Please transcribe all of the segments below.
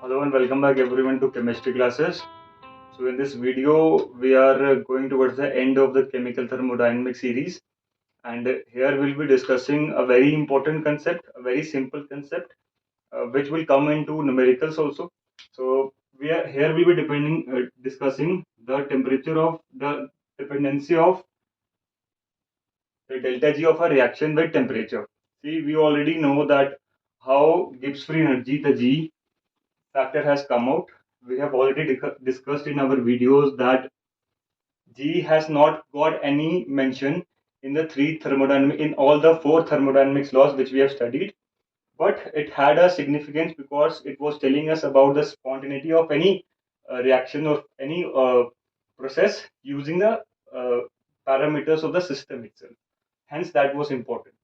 Hello and welcome back everyone to chemistry classes. So in this video we are going towards the end of the chemical thermodynamic series, and here we'll be discussing a very important concept, a very simple concept, which will come into numericals also. So we'll be discussing the temperature of the dependency of the delta G of a reaction with temperature. See, we already know that how Gibbs free energy, the G factor, has come out. We have already discussed in our videos that G has not got any mention in the in all the four thermodynamics laws which we have studied, but it had a significance because it was telling us about the spontaneity of any reaction or any process using the parameters of the system itself. Hence, that was important.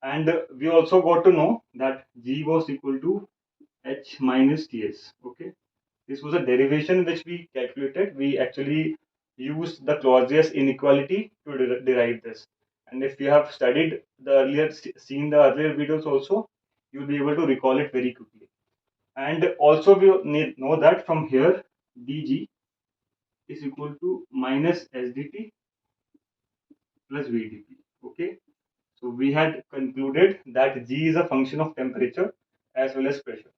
And we also got to know that G was equal to H minus Ts. Okay, this was a derivation which we calculated. We actually used the Clausius inequality to derive this. And if you have studied the seen the earlier videos also, you'll be able to recall it very quickly. And also we know that from here dg is equal to minus sdt plus vdp. Okay, so we had concluded that G is a function of temperature as well as pressure.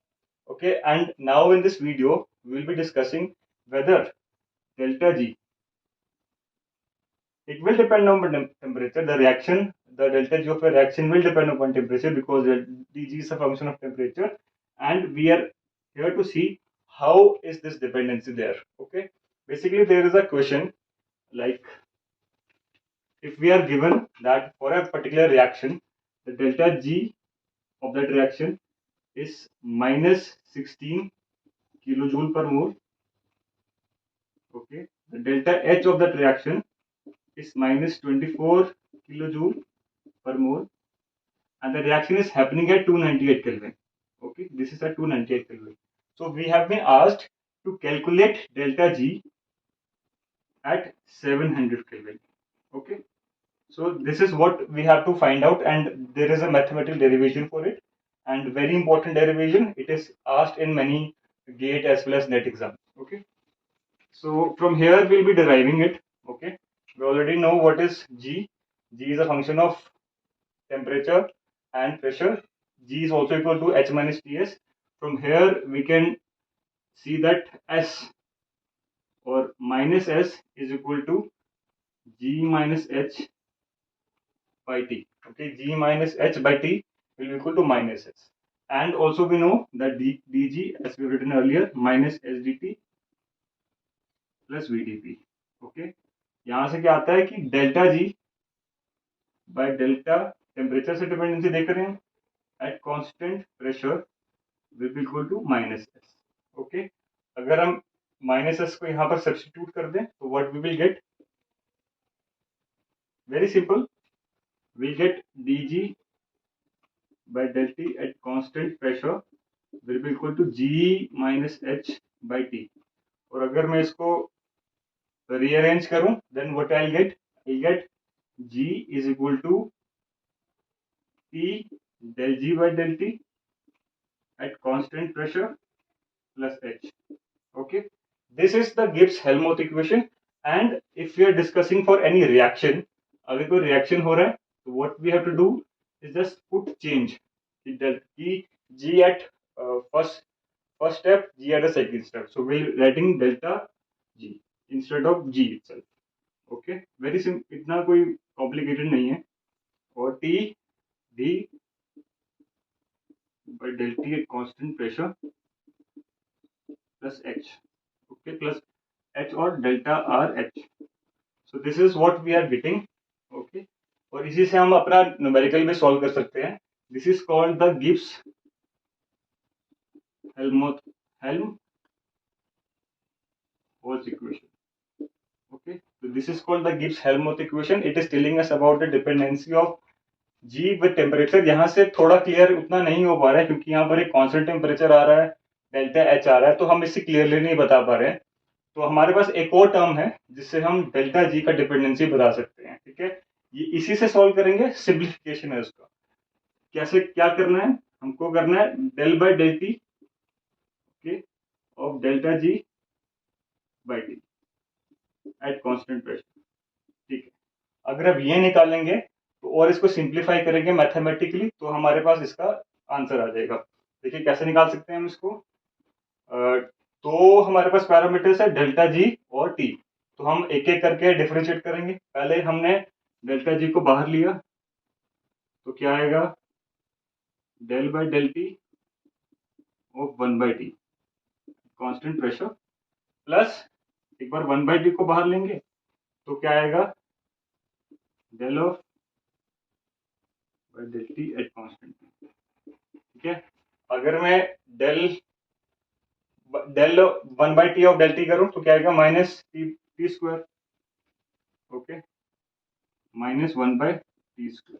Okay, and now in this video we will be discussing whether delta G, it will depend on the temperature. The delta G of a reaction will depend upon temperature because dG is a function of temperature, and we are here to see how is this dependency there. Okay, basically there is a question like, if we are given that for a particular reaction the delta G of that reaction is minus 16 kilojoule per mole. Okay, the delta H of that reaction is minus 24 kilojoule per mole, and the reaction is happening at 298 Kelvin. Okay, this is at 298 Kelvin. So we have been asked to calculate delta G at 700 Kelvin. Okay, so this is what we have to find out, and there is a mathematical derivation for it, and very important derivation. It is asked in many GATE as well as NET exams. Okay, so from here we'll be deriving it. Okay, we already know what is G. G is a function of temperature and pressure. G is also equal to H minus Ts. From here we can see that S or minus S is equal to G minus H by T. Okay, G minus H by T will be equal to minus S. And also we know that dG, as we written earlier, minus SDT plus VDP. Okay, यहाँ से क्या आता है कि delta G by delta temperature से dependency देख रहे हैं at constant pressure will be equal to minus S. Okay, अगर हम माइनस एस को यहाँ पर सब्स्टिट्यूट कर दें तो what we will get, very simple, we get dg by del t at constant pressure will be equal to g minus h by t. और अगर मैं इसको rearrange करूं then what I'll get g is equal to T del g by del t at constant pressure plus h. Okay, this is the Gibbs-Helmholtz equation. And if we are discussing for any reaction, अगर कोई reaction हो रहा है तो what we have to do is just put change g at first step, g at the second step. So we're writing delta g instead of g itself. Okay, very simple, इतना कोई complicated नहीं है. और T d by del t at constant pressure plus h. Okay, plus h or delta r h. So this is what we are getting. Okay, और इसी से हम अपना न्यूमेरिकल भी सॉल्व कर सकते हैं. This is called the Gibbs-Helmholtz equation. Okay, so this is called the Gibbs-Helmholtz equation. It is telling us about the dependency of G with temperature. यहाँ से थोड़ा क्लियर उतना नहीं हो पा रहा है क्योंकि यहाँ पर एक कांस्टेंट टेम्परेचर आ रहा है, डेल्टा एच आ रहा है, तो हम इससे क्लियरली नहीं बता पा रहे हैं. तो हमारे पास एक और टर्म है जिससे हम डेल्टा जी का डिपेंडेंसी बता सकते हैं. ठीक है, ये इसी से सॉल्व करेंगे. सिंप्लीफिकेशन है उसका. कैसे क्या करना है, हमको करना है del by del T. Okay, of delta G by T at constant pressure. ठीक है, अगर आप ये निकालेंगे तो और इसको सिंप्लीफाई करेंगे मैथमेटिकली तो हमारे पास इसका आंसर आ जाएगा। देखिए कैसे निकाल सकते हैं हम इसको। तो हमारे पास पैरामीटर्स है डेल्टा जी और टी, तो हम एक एक करके डिफरेंशिएट करेंगे। पहले हमने डेल्टा जी को बाहर लिया तो क्या आएगा, del by del T of 1/t constant pressure, plus एक बार 1/t को बाहर लेंगे तो क्या आएगा, del of by del T at constant. ठीक है, अगर मैं del del 1/t of del T करूं तो क्या आएगा, minus T square. Okay, minus 1/t square.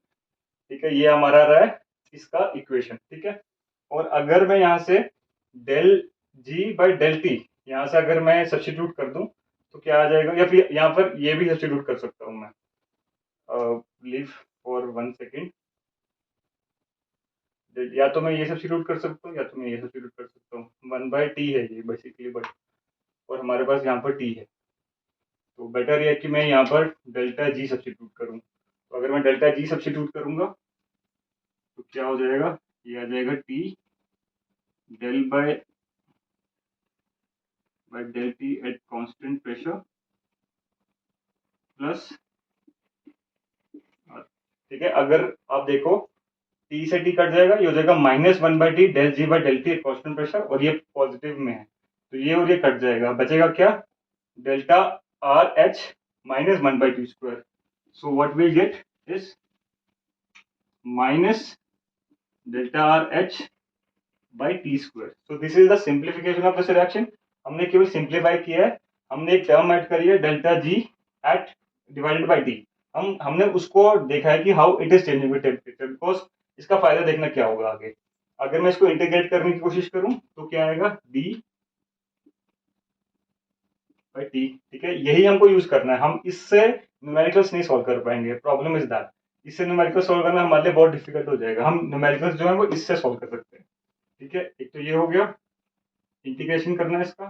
ठीक है, ये हमारा रहा है इसका इक्वेशन। ठीक है, और अगर मैं यहाँ से del G by del T यहाँ से अगर मैं सब्स्टिट्यूट कर दूं तो क्या आ जाएगा, या फिर यहाँ पर ये भी सब्स्टिट्यूट कर सकता हूँ मैं। लीव फॉर 1 सेकेंड, या तो मैं ये सब्स्टिट्यूट कर सकता हूँ या तो मैं ये सब्स्टिट्यूट कर सकता हूँ। 1/t है ये बेसिकली, बट और हमारे पास यहाँ पर t है, तो बेटर ये है कि मैं यहाँ पर डेल्टा जी सब्स्टिट्यूट करूँ। तो अगर मैं डेल्टा जी सब्स्टिट्यूट करूंगा तो क्या हो जाएगा, ये आ जाएगा t del by del T at constant pressure plus. ठीक है, अगर आप देखो टी से टी कट जाएगा, ये हो जाएगा -1/t del G by del T at constant pressure, और ये पॉजिटिव में है तो ये और ये कट जाएगा, बचेगा क्या, delta R H -1/t square. So what we get is minus delta R H by T square. So this is the simplification of this reaction. हमने केवल सिंप्लीफाई किया है, हमने एक टर्म ऐड करी है delta G at divided by T. हमने उसको देखा है कि how it is changing with temperature, because इसका फायदा देखना क्या होगा आगे। अगर मैं इसको इंटीग्रेट करने की कोशिश करूं तो क्या आएगा, डी बाई टी। ठीक है, यही हमको यूज करना है, हम इससे न्यूमेरिकल्स नहीं सॉल्व कर पाएंगे, प्रॉब्लम इज दैट। इससे न्यूमेरिकल सॉल्व करना हमारे लिए बहुत डिफिकल्ट हो जाएगा, हम न्यूमेरिकल्स जो है वो इससे सॉल्व कर सकते हैं। ठीक है, एक तो ये हो गया, इंटीग्रेशन करना है इसका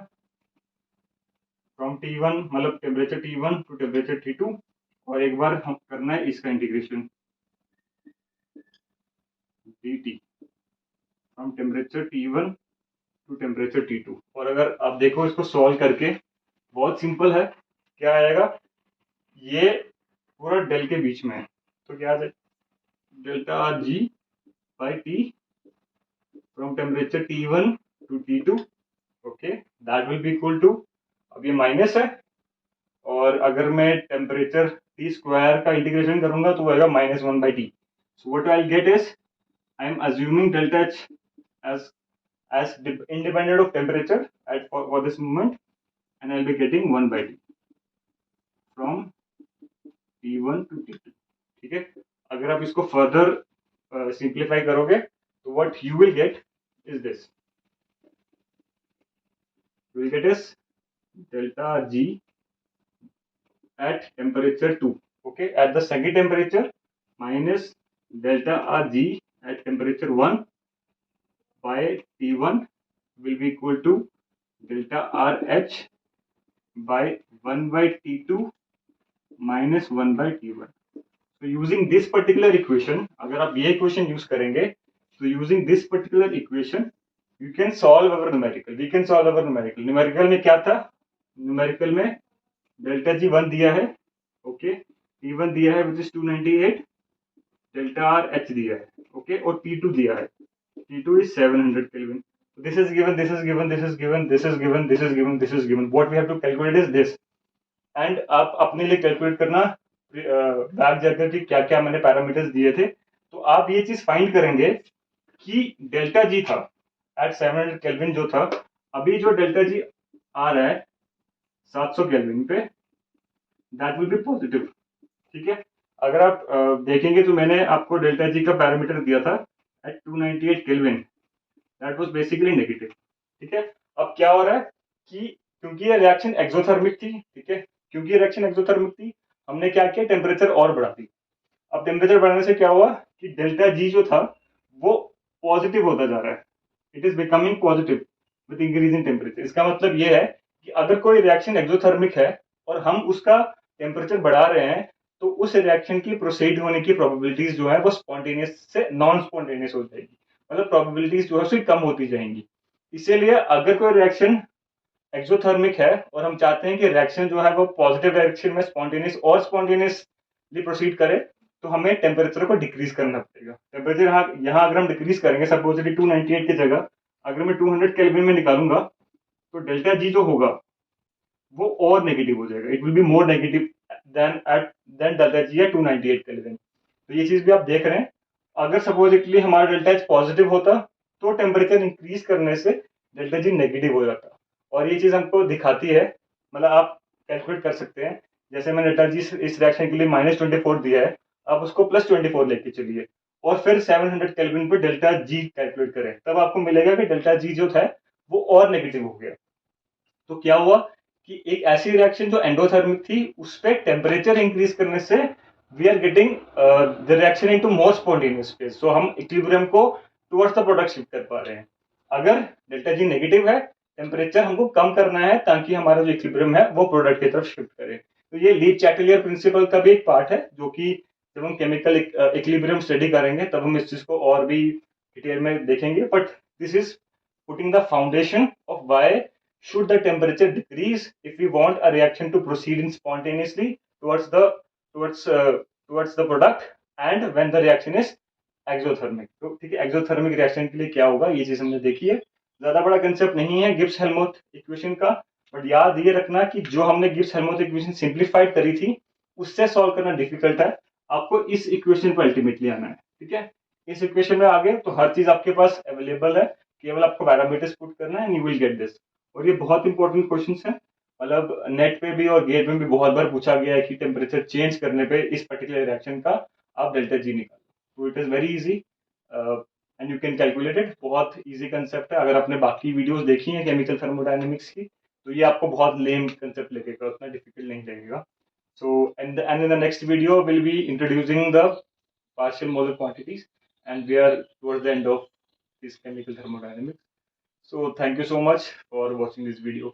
फ्रॉम T1 मतलब temperature T1 to temperature T2, और एक बार हम करना है इसका integration dt from temperature T1 to temperature T2। और अगर आप देखो इसको सॉल्व करके बहुत सिंपल है, क्या आएगा, ये पूरा डेल के बीच में है तो क्या आ जाए, delta R G by T from temperature T1 to T2। Okay, that will be equal to, अब ये माइनस है, और अगर मैं टेम्परेचर टी स्क्वायर का इंटीग्रेशन करूंगा तो वो आएगा -1/t। So what I get is, I am assuming delta H as independent of temperature at for this moment, and I'll be getting 1/t from T1 to T2। ठीक है, अगर आप इसको फर्दर सिंप्लीफाई करोगे तो what you will get is this, you will get is delta G at temperature 2, okay, at the second temperature, minus delta RG at temperature 1 by T1 will be equal to delta RH by 1 by T2 minus 1 by T1। So using this particular equation, अगर आप ये equation use करेंगे तो using this particular equation you can solve our numerical, we can solve our numerical। numerical में क्या था, numerical में delta G 1 दिया है, ओके, T1 दिया है which is 298, delta R H दिया है, ओके, और T2 दिया है, T2 is 700 Kelvin। So this is given, this is given, this is given, this is given, this is given, this is given, what we have to calculate is this। and आप अपने लिए calculate करना back जाकर कि क्या क्या मैंने parameters दिए थे, तो आप ये चीज फाइंड करेंगे कि डेल्टा जी था एट 700 केल्विन जो था, अभी जो डेल्टा जी आ रहा है 700 केल्विन पे, दैट विल बी पॉजिटिव। ठीक है, अगर आप देखेंगे तो मैंने आपको डेल्टा जी का पैरामीटर दिया था at 298 kelvin, that was basically negative. ठीक है, अब क्या हो रहा है कि क्योंकि ये रिएक्शन एक्सोथर्मिक थी, ठीक है, क्योंकि ये रिएक्शन एक्सोथर्मिक थी, हमने क्या किया, टेम्परेचर और बढ़ा दी। अब टेम्परेचर बढ़ाने से क्या हुआ कि डेल्टा जी जो था वो पॉजिटिव होता जा रहा है, it is becoming positive, with increase in temperature. इसका मतलब ये है कि अगर कोई रिएक्शन एक्सोथर्मिक है और हम उसका टेम्परेचर बढ़ा रहे हैं, तो उस रिएक्शन की प्रोसीड होने की प्रोबेबिलिटीज जो है वो स्पॉन्टेनियस से नॉन स्पॉन्टेनियस हो जाएगी, मतलब प्रोबेबिलिटीज जो है उसकी कम होती जाएंगी। इसीलिए अगर कोई रिएक्शन एक्सोथर्मिक है और हम चाहते हैं कि रिएक्शन जो है वो पॉजिटिव डायरेक्शन में स्पॉन्टेनियस और स्पॉन्टेनियसली प्रोसीड करे, तो हमें टेम्परेचर को डिक्रीज करना पड़ेगा। टेम्परेचर यहाँ अगर हम डिक्रीज करेंगे, सपोजली 298 की जगह अगर मैं 200 केल्विन में निकालूंगा, तो डेल्टा जी जो होगा वो और नेगेटिव हो जाएगा। It will be more negative than delta G है 298 केल्विन। तो ये चीज भी आप देख रहे हैं। अगर सपोजिटली हमारा डेल्टा एच पॉजिटिव होता, तो टेम्परेचर इंक्रीज करने से डेल्टा जी नेगेटिव हो जाता। और ये चीज हमको दिखाती है, मतलब आप कैलकुलेट कर सकते हैं। जैसे मैंने डेल्टा जी इस रिएक्शन के लिए -24 दिया है, आप उसको +24 लेके चलिए और फिर 700 केल्विन पे डेल्टा जी कैलकुलेट करें, तब आपको मिलेगा कि डेल्टा जी जो था वो और नेगेटिव हो गया। तो क्या हुआ कि एक ऐसी रिएक्शन जो एंडोथर्मिक थी, उस पर टेम्परेचर इंक्रीज करने से we are getting the reaction into more spontaneous phase. So हम इक्विलिब्रियम को टुवर्ड्स द प्रोडक्ट शिफ्ट कर पा रहे हैं। अगर डेल्टा जी नेगेटिव है, टेम्परेचर हमको कम करना है ताकि हमारा जो इक्विलिब्रियम है वो प्रोडक्ट की तरफ शिफ्ट करे। तो ये ली चैटलियर प्रिंसिपल का भी एक पार्ट है, जो कि जब हम केमिकल इक्विलिब्रियम स्टडी करेंगे तब हम इस चीज को और भी डिटेल में देखेंगे। But this is putting the foundation of why should the temperature decrease if we want a reaction to proceed in spontaneously towards the towards towards the product, and when the reaction is exothermic. तो ठीक है, exothermic reaction के लिए क्या होगा ये चीज हमने देखी है। ज्यादा बड़ा कंसेप्ट नहीं है गिब्स हेल्महोल्ट्ज इक्वेशन का, बट याद ये रखना कि जो हमने गिब्स हेल्महोल्ट्ज इक्वेशन सिंप्लीफाइड करी थी, उससे सॉल्व करना डिफिकल्ट है। आपको इस इक्वेशन पर अल्टीमेटली आना है। ठीक है, इस इक्वेशन में आ गए तो हर चीज आपके पास अवेलेबल है, केवल आपको पैरामीटर्स पुट करना है and you will get this. और ये बहुत इंपॉर्टेंट क्वेश्चंस है, मतलब नेट पे भी और गेट में भी बहुत बार पूछा गया है कि टेम्परेचर चेंज करने पे इस पर्टिकुलर रिएक्शन का आप डेल्टा जी निकालो। तो it is very easy and you can calculate it. बहुत इजी कंसेप्ट है। अगर आपने बाकी वीडियोस देखी हैं केमिकल थर्मोडायनेमिक्स की, तो ये आपको बहुत लेम कंसेप्ट लगेगा, उतना डिफिकल्ट नहीं लगेगा। So and in the next video we'll be introducing the partial molar quantities, and we are towards the end of this chemical thermodynamics. So thank you so much for watching this video.